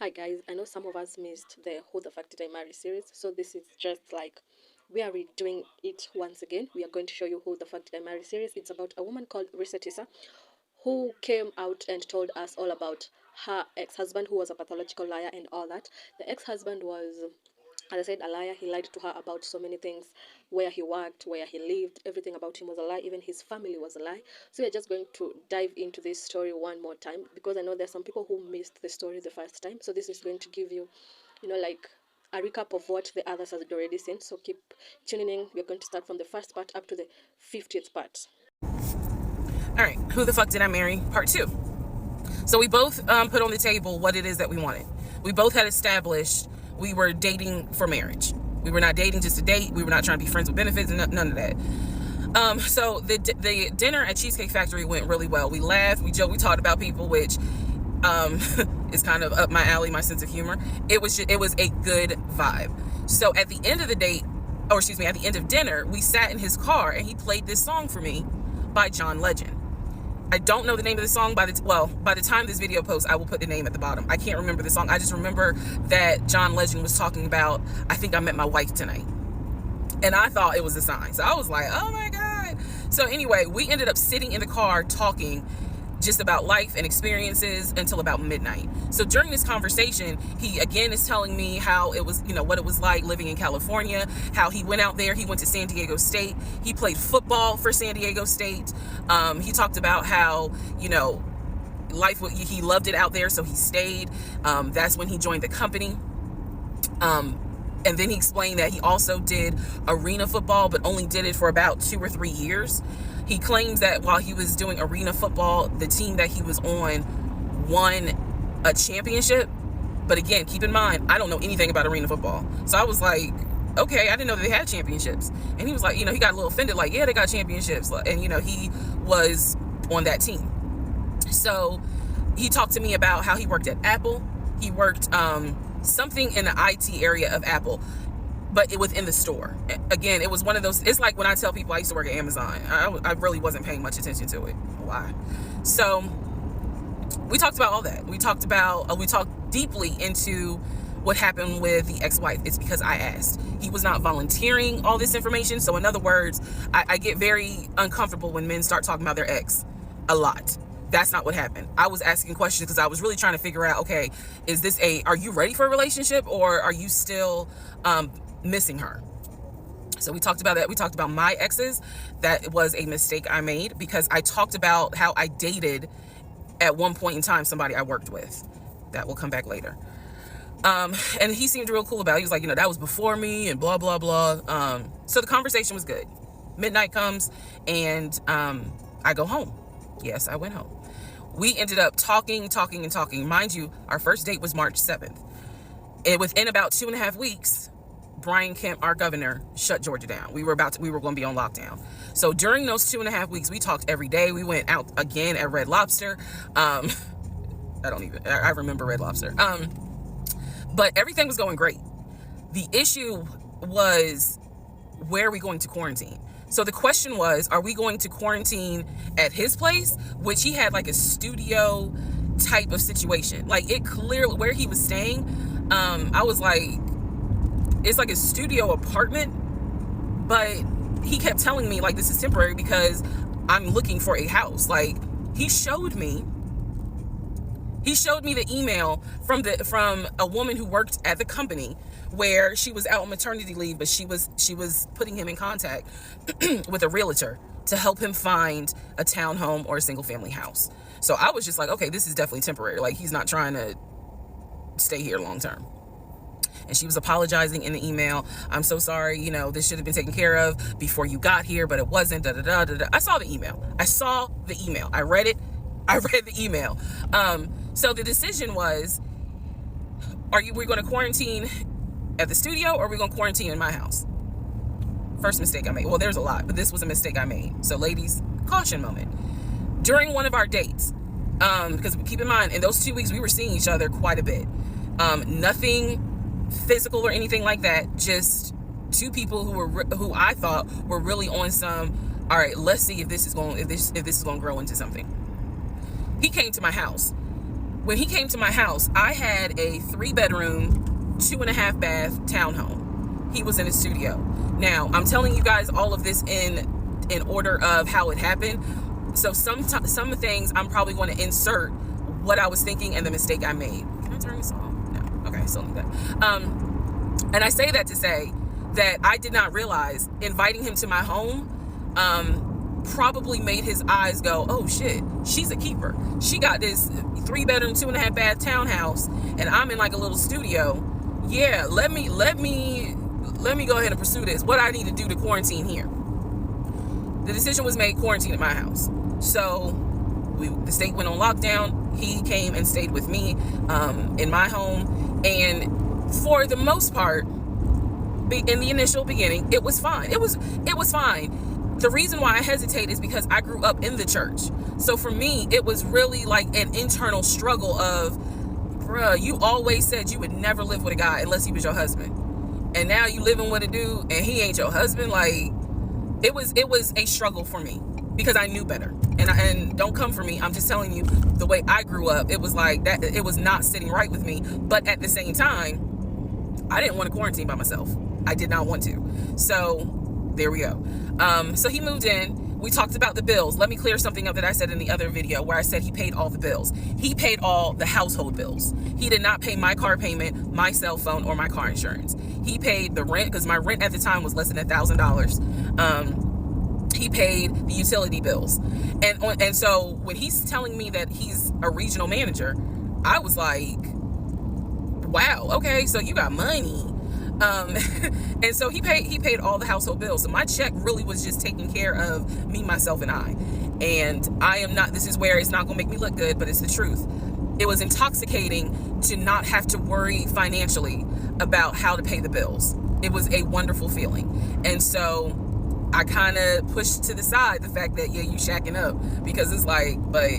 Hi guys, I know some of us missed the Who the Fuck Did I Marry series, so this is just like we are redoing it once again. We are going to show you Who the Fuck Did I Marry series. It's about a woman called Reesa Teesa who came out and told us all about her ex-husband who was a pathological liar and all that. The ex-husband was, as I said, a liar. He lied to her about so many things: where he worked, where he lived, everything about him was a lie. Even his family was a lie. So we're just going to dive into this story one more time because I know there's some people who missed the story the first time. So this is going to give you, like a recap of what the others had already seen. So keep tuning in. We're going to start from the first part up to the 50th part. All right, Who the Fuck Did I Marry? Part 2. So we both put on the table what it is that we wanted. We both had established we were dating for marriage. We were not dating just to date. We were not trying to be friends with benefits and none of that. So the dinner at Cheesecake Factory went really well. We laughed, we joked, we talked about people, which is kind of up my alley, my sense of humor. It was a good vibe. So at the end of the date, or excuse me, at the end of dinner, we sat in his car and he played this song for me by John Legend. I don't know the name of the song. By the time this video posts, I will put the name at the bottom. I can't remember the song. I just remember that John Legend was talking about, I think I met my wife tonight. And I thought it was a sign. So I was like, oh my God. So anyway, we ended up sitting in the car talking just about life and experiences until about midnight. So during this conversation, he again is telling me how it was, what it was like living in California, how he went out there, he went to San Diego State, he played football for San Diego State. He talked about how, life, he loved it out there, so he stayed. That's when he joined the company. And then he explained that he also did arena football, but only did it for about 2 or 3 years. He claims that while he was doing arena football, the team that he was on won a championship. But again, keep in mind, I don't know anything about arena football. So I was like, okay, I didn't know that they had championships. And he was like, he got a little offended, like, yeah, they got championships. And, he was on that team. So he talked to me about how he worked at Apple. He worked something in the IT area of Apple, but it within the store. Again, it was one of those, it's like when I tell people I used to work at Amazon. I really wasn't paying much attention to it. Why? So we talked about all that. We talked deeply into what happened with the ex-wife. It's because I asked. He was not volunteering all this information. So in other words, I get very uncomfortable when men start talking about their ex a lot. That's not what happened. I was asking questions because I was really trying to figure out, okay, are you ready for a relationship, or are you still missing her? So we talked about that. We talked about my exes. That was a mistake I made because I talked about how I dated at one point in time somebody I worked with. That will come back later. And he seemed real cool about it. He was like, that was before me and blah, blah, blah. So the conversation was good. Midnight comes and I go home. Yes, I went home. We ended up talking. Mind you, our first date was March 7th. And within about 2.5 weeks, Brian Kemp, our governor, shut Georgia down. We were going to be on lockdown. So during those 2.5 weeks, we talked every day. We went out again at Red Lobster. I remember Red Lobster. But everything was going great. The issue was, where are we going to quarantine? So the question was, are we going to quarantine at his place, which he had like a studio type of situation? Like, it clearly, where he was staying, I was like, it's like a studio apartment, but he kept telling me like, this is temporary because I'm looking for a house. Like, he showed me the email from a woman who worked at the company where she was out on maternity leave, but she was putting him in contact with a realtor to help him find a townhome or a single family house. So I was just like, okay, this is definitely temporary. Like, he's not trying to stay here long term. And she was apologizing in the email. I'm so sorry, this should have been taken care of before you got here, but it wasn't. I saw the email. I read it. I read the email. So the decision was, we're going to quarantine at the studio, or are we going to quarantine in my house? First mistake I made. Well, there's a lot, but this was a mistake I made. So ladies, caution moment. During one of our dates, because keep in mind, in those 2 weeks, we were seeing each other quite a bit. Nothing physical or anything like that. Just two people who I thought were really on some, all right, let's see if this is going to grow into something. He came to my house. when he came to my house, I had a 3-bedroom, 2.5 bath townhome. He was in a studio. Now, I'm telling you guys all of this in order of how it happened. So some things I'm probably going to insert what I was thinking and the mistake I made. Can I turn this off? No. Okay, still need that. And I say that to say that I did not realize inviting him to my home probably made his eyes go, oh shit, she's a keeper. She got this 3-bedroom, 2.5 bath townhouse, and I'm in like a little studio. Yeah, let me go ahead and pursue this. What I need to do to quarantine here. The decision was made, quarantine at my house. So the state went on lockdown. He came and stayed with me in my home, and for the most part, in the initial beginning, it was fine. It was fine. The reason why I hesitate is because I grew up in the church. So for me, it was really like an internal struggle of, bruh, you always said you would never live with a guy unless he was your husband. And now you living with a dude and he ain't your husband. Like, it was a struggle for me because I knew better. And don't come for me. I'm just telling you the way I grew up. It was like that. It was not sitting right with me. But at the same time, I didn't want to quarantine by myself. I did not want to. So there we go. So he moved in. We talked about the bills. Let me clear something up that I said in the other video where I said he paid all the bills. He paid all the household bills. He did not pay my car payment, my cell phone, or my car insurance. He paid the rent because my rent at the time was less than $1,000. He paid the utility bills. And so when he's telling me that he's a regional manager, I was like, wow, okay, so you got money. And so he paid all the household bills. So my check really was just taking care of me, myself, and I. And I am not, this is where it's not going to make me look good, but it's the truth. It was intoxicating to not have to worry financially about how to pay the bills. It was a wonderful feeling. And so I kind of pushed to the side the fact that, yeah, you shacking up, because it's like, but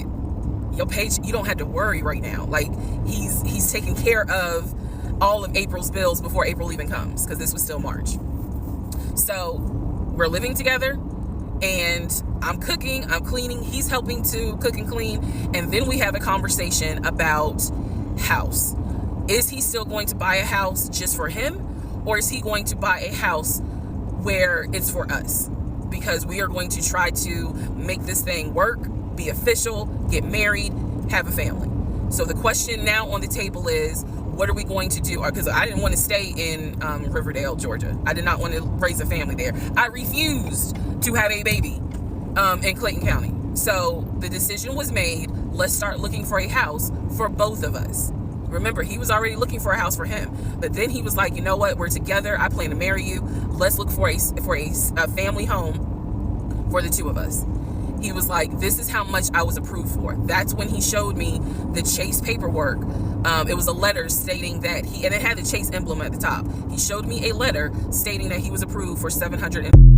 your paycheck, you don't have to worry right now. Like he's taking care of all of April's bills before April even comes, because this was still March. So we're living together, and I'm cooking, I'm cleaning, he's helping to cook and clean, and then we have a conversation about house. Is he still going to buy a house just for him, or is he going to buy a house where it's for us? Because we are going to try to make this thing work, be official, get married, have a family. So the question now on the table is, what are we going to do? Because I didn't want to stay in Riverdale, Georgia. I did not want to raise a family there. I refused to have a baby in Clayton County. So the decision was made, let's start looking for a house for both of us. Remember, he was already looking for a house for him. But then he was like, you know what? We're together. I plan to marry you. Let's look for a family home for the two of us. He was like, this is how much I was approved for. That's when he showed me the Chase paperwork. It was a letter stating that and it had the Chase emblem at the top. He showed me a letter stating that he was approved for $700.